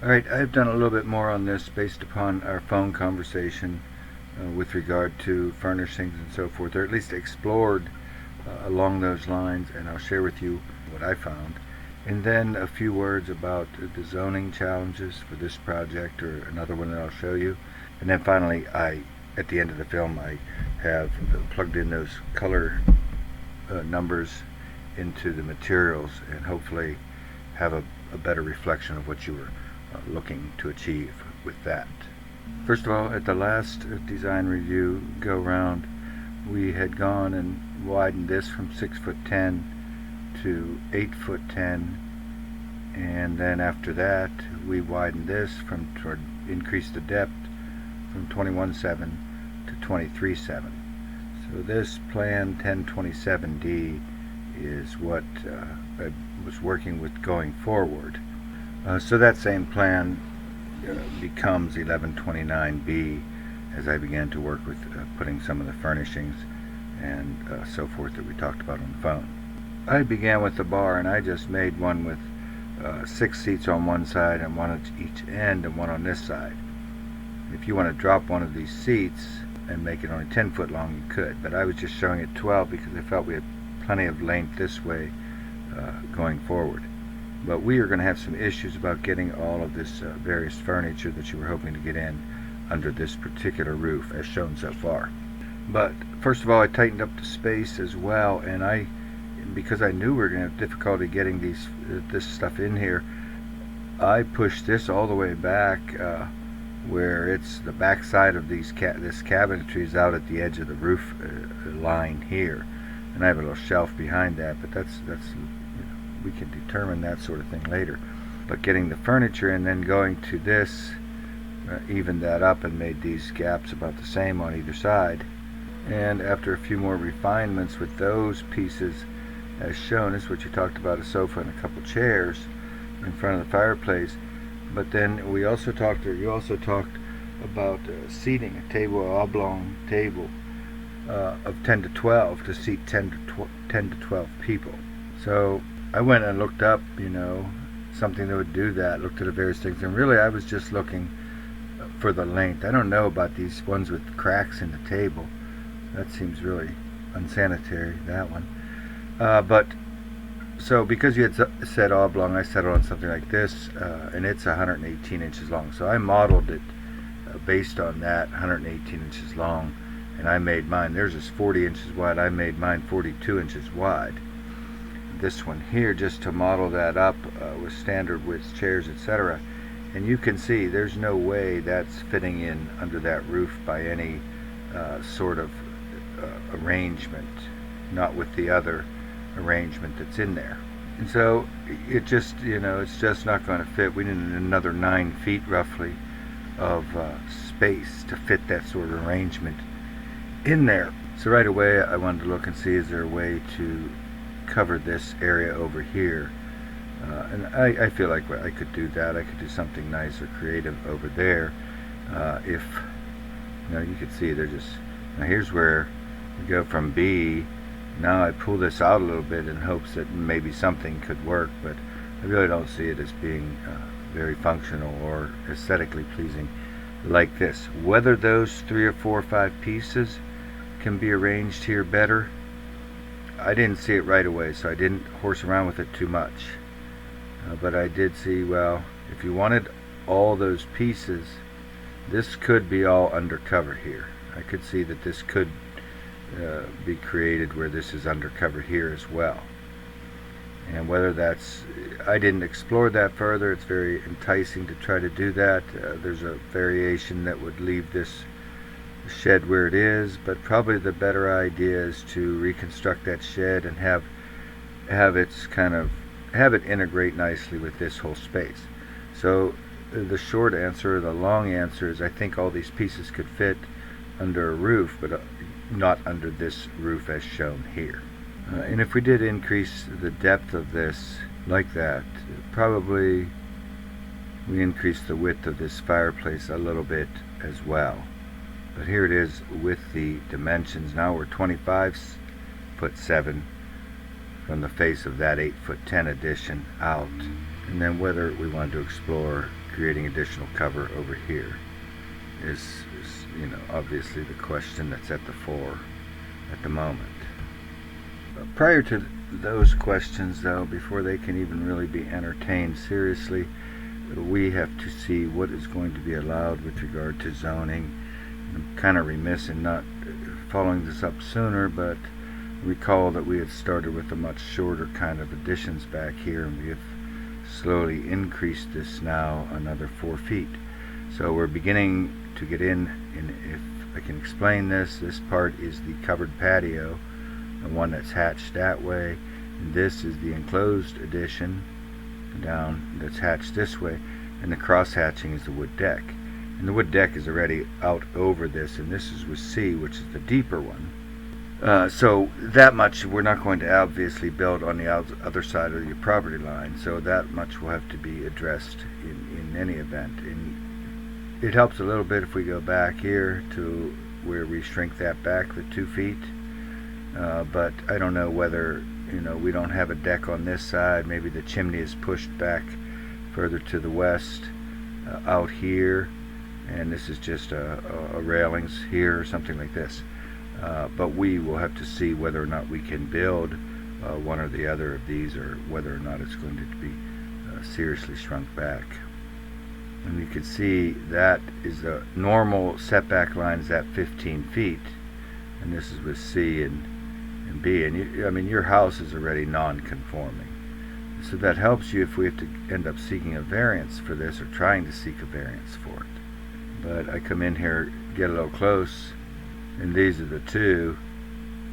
Alright, I've done a little bit more on this based upon our phone conversation with regard to furnishings and so forth, or at least explored along those lines, and I'll share with you what I found. And then a few words about the zoning challenges for this project, or another one that I'll show you. And then finally, at the end of the film, I have plugged in those color numbers into the materials and hopefully have a better reflection of what you were looking to achieve with that. First of all, at the last design review go round, we had gone and widened this from 6'10" to 8'10", and then after that we widened this increased the depth from 21.7 to 23.7. So this plan 1027D is what I was working with going forward. So that same plan becomes 1129B as I began to work with putting some of the furnishings and so forth that we talked about on the phone. I began with the bar, and I just made one with 6 seats on one side and one at each end and one on this side. If you want to drop one of these seats and make it only 10 foot long, you could, but I was just showing it 12 because I felt we had plenty of length this way going forward. But we are going to have some issues about getting all of this various furniture that you were hoping to get in under this particular roof as shown so far. But first of all, I tightened up the space as well, and because I knew we were going to have difficulty getting this stuff in here, I pushed this all the way back where it's the back side of this cabinetry is out at the edge of the roof line here, and I have a little shelf behind that, but that's we can determine that sort of thing later. But getting the furniture and then going to this evened that up and made these gaps about the same on either side. And after a few more refinements with those pieces as shown, is what you talked about, a sofa and a couple chairs in front of the fireplace. But then you also talked about seating, a table, an oblong table of 10 to 12 to seat 10 to 12 people. So I went and looked up, something that would do that, looked at the various things, and really I was just looking for the length. I don't know about these ones with cracks in the table. That seems really unsanitary, that one. But so because you had said oblong, I settled on something like this, and it's 118 inches long. So I modeled it based on that, 118 inches long, and I made mine. Theirs is 40 inches wide. I made mine 42 inches wide. This one here, just to model that up with standard width chairs, etc. And you can see there's no way that's fitting in under that roof by any sort of arrangement, not with the other arrangement that's in there. And so it just, it's just not going to fit. We need another 9 feet roughly of space to fit that sort of arrangement in there. So right away I wanted to look and see, is there a way to cover this area over here, and I feel like I could do that. I could do something nice or creative over there. If you could see they're just, now here's where we go from B. Now I pull this out a little bit in hopes that maybe something could work, but I really don't see it as being very functional or aesthetically pleasing like this. Whether those 3 or 4 or 5 pieces can be arranged here better, I didn't see it right away, so I didn't horse around with it too much. But I did see, well, if you wanted all those pieces, this could be all undercover here. I could see that this could be created where this is undercover here as well. And whether that's, I didn't explore that further. It's very enticing to try to do that. There's a variation that would leave this shed where it is, but probably the better idea is to reconstruct that shed and have it integrate nicely with this whole space. So the short answer, or the long answer, is I think all these pieces could fit under a roof, but not under this roof as shown here. And if we did increase the depth of this like that, probably we increase the width of this fireplace a little bit as well. But here it is with the dimensions. Now we're 25'7" from the face of that 8'10" addition out. And then whether we wanted to explore creating additional cover over here is obviously the question that's at the fore at the moment. Prior to those questions, though, before they can even really be entertained seriously, we have to see what is going to be allowed with regard to zoning. I'm kind of remiss in not following this up sooner, but recall that we had started with a much shorter kind of additions back here, and we have slowly increased this now another 4 feet. So we're beginning to get in, and if I can explain this part is the covered patio, the one that's hatched that way, and this is the enclosed addition down that's hatched this way, and the cross hatching is the wood deck. And the wood deck is already out over this, and this is with C, which is the deeper one. So that much we're not going to obviously build on the other side of your property line, so that much will have to be addressed in any event. And it helps a little bit if we go back here to where we shrink that back the 2 feet, but I don't know whether we don't have a deck on this side. Maybe the chimney is pushed back further to the west out here, and this is just a railings here or something like this. But we will have to see whether or not we can build one or the other of these, or whether or not it's going to be seriously shrunk back. And you can see that is the normal setback line is at 15 feet, and this is with C and B. And I mean, your house is already non-conforming, so that helps you if we have to end up seeking a variance for this, or trying to seek a variance for it. But I come in here, get a little close, and these are the two.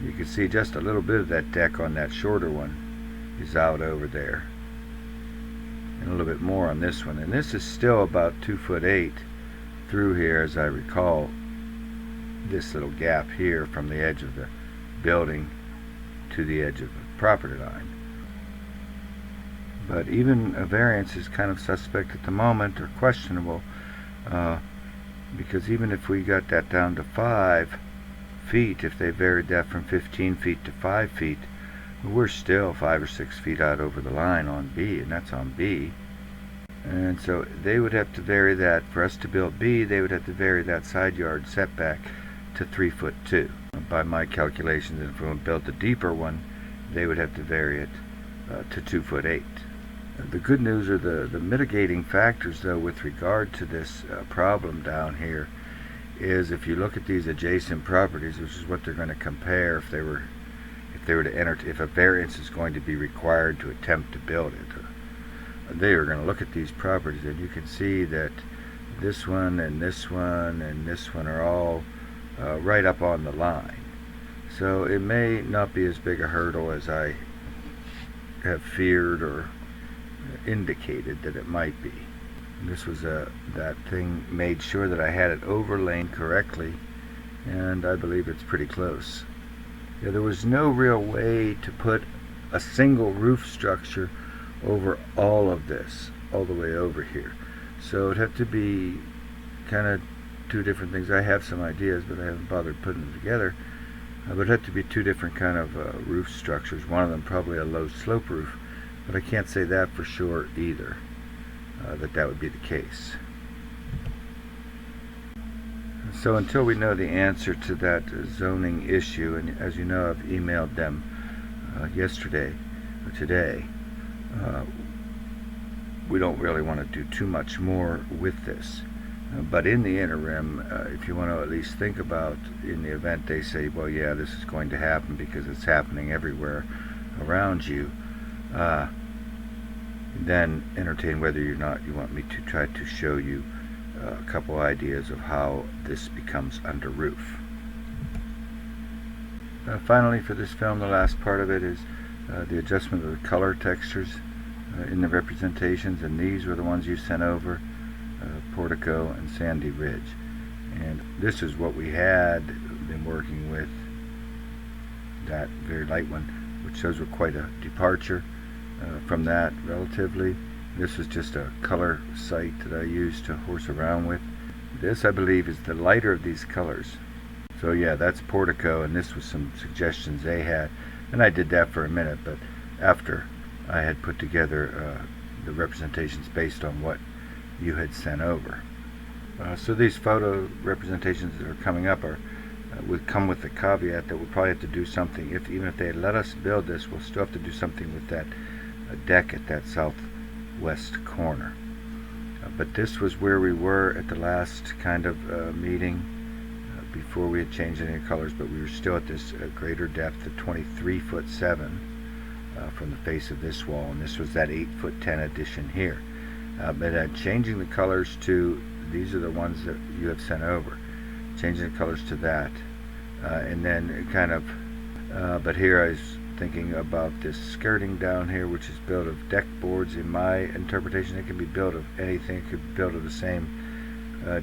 You can see just a little bit of that deck on that shorter one is out over there, and a little bit more on this one. And this is still about 2'8" through here, as I recall, this little gap here from the edge of the building to the edge of the property line. But even a variance is kind of suspect at the moment, or questionable, because even if we got that down to 5 feet, if they varied that from 15 feet to 5 feet, we're still 5 or 6 feet out over the line on B, and that's on B. And so they would have to vary that. For us to build B, they would have to vary that side yard setback to 3'2". By my calculations, if we built a deeper one, they would have to vary it to 2'8". The good news, or the mitigating factors, though, with regard to this problem down here, is if you look at these adjacent properties, which is what they're going to compare if they were to enter, if a variance is going to be required to attempt to build it, they are going to look at these properties, and you can see that this one and this one and this one are all right up on the line. So it may not be as big a hurdle as I have feared or indicated that it might be. This was that thing made sure that I had it overlain correctly, and I believe it's pretty close. Yeah, there was no real way to put a single roof structure over all of this, all the way over here. So it'd have to be kind of two different things. I have some ideas, but I haven't bothered putting them together. But it'd have to be two different kind of roof structures. One of them probably a low slope roof, but I can't say that for sure either, that would be the case. So until we know the answer to that zoning issue, and as you know, I've emailed them yesterday or today, we don't really want to do too much more with this. But in the interim, if you want to at least think about, in the event they say, well, yeah, this is going to happen because it's happening everywhere around you, then entertain whether or not you want me to try to show you a couple ideas of how this becomes under roof. Finally, for this film, the last part of it is the adjustment of the color textures in the representations, and these were the ones you sent over, Portico and Sandy Ridge. And this is what we had been working with, that very light one, which shows we're quite a departure from that relatively. This was just a color site that I used to horse around with. This, I believe, is the lighter of these colors. So yeah, that's Portico, and this was some suggestions they had, and I did that for a minute, but after I had put together the representations based on what you had sent over. So these photo representations that are coming up are would come with the caveat that we'll probably have to do something. Even if they let us build this, we'll still have to do something with that deck at that southwest corner. But this was where we were at the last kind of meeting before we had changed any colors, but we were still at this greater depth of 23'7" from the face of this wall, and this was that 8'10" addition here. But changing the colors to, these are the ones that you have sent over, changing the colors to that, and then kind of, but here I was thinking about this skirting down here, which is built of deck boards. In my interpretation, it can be built of anything. It could be built of the same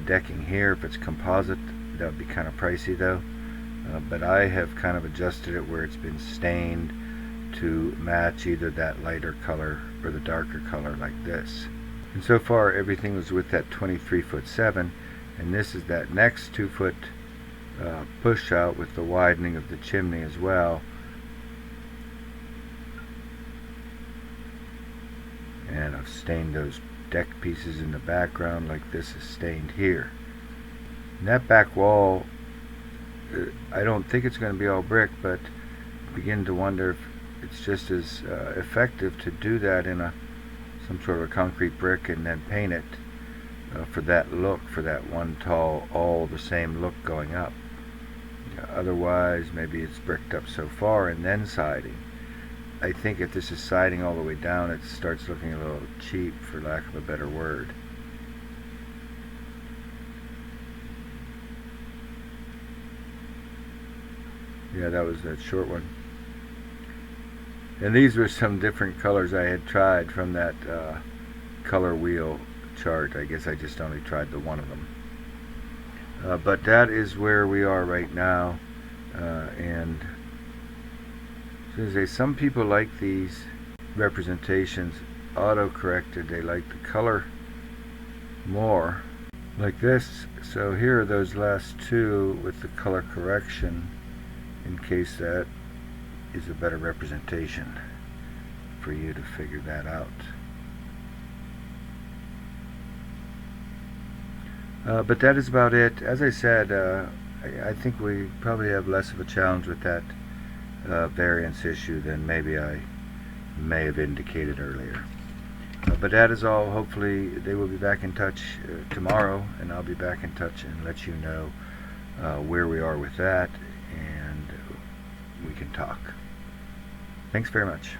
decking here. If it's composite, that would be kind of pricey though. But I have kind of adjusted it where it's been stained to match either that lighter color or the darker color like this. And so far everything was with that 23'7", and this is that next 2-foot push out with the widening of the chimney as well. And I've stained those deck pieces in the background like this is stained here. And that back wall, I don't think it's going to be all brick, but I begin to wonder if it's just as effective to do that in some sort of a concrete brick and then paint it for that look, for that one tall, all the same look going up. Otherwise, maybe it's bricked up so far and then siding. I think if this is siding all the way down, it starts looking a little cheap, for lack of a better word. Yeah, that was that short one. And these were some different colors I had tried from that color wheel chart. I guess I just only tried the one of them. But that is where we are right now. And so as I say, some people like these representations auto-corrected. They like the color more, like this. So here are those last two with the color correction, in case that is a better representation for you to figure that out. But that is about it. As I said, I think we probably have less of a challenge with that variance issue than maybe I may have indicated earlier. But that is all. Hopefully they will be back in touch tomorrow, and I'll be back in touch and let you know where we are with that, and we can talk. Thanks very much.